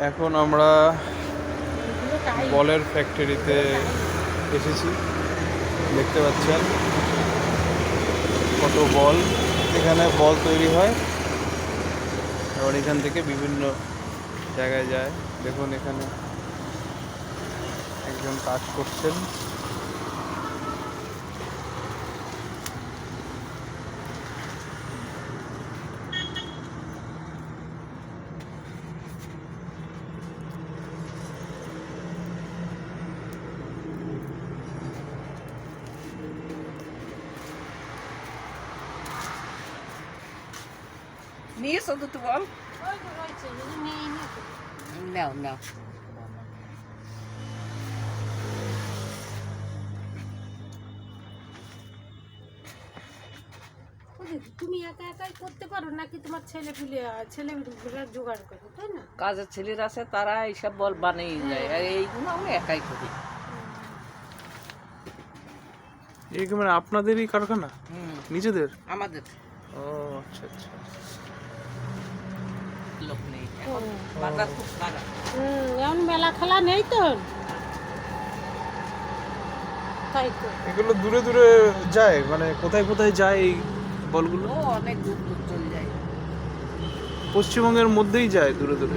এখন আমরা বলের ফ্যাক্টরিতে এসেছি, দেখতে পাচ্ছেন কত বল। এখানে বল তৈরি হয় এবং এখান থেকে বিভিন্ন জায়গায় যায়। দেখুন এখানে একজন কাজ করছেন। নিয়েছো দুটো বল? নাও নাও। তুমি একা একাই করতে পারো নাকি তোমার ছেলেগুলো জোগাড় করে, তাই না? কাজের ছেলেরা আছে, তারা এইসব বল বানিয়ে যায়, আর এইগুলো আমি একাই করি। এই কি মানে আপনাদেরই কারখানা নিজেদের? আমাদের ও আচ্ছা আচ্ছা। লোক নেই এখন, বাজার খুব খারাপ। এমন মেলা খেলা নেই তো, তাই তো। এগুলো দূরে দূরে যায়, মানে কোথায় কোথায় যায় এই বলগুলো? ও অনেক দূর দূর চলে যায়। পশ্চিমবঙ্গের মধ্যেই যায় দূরে দূরে?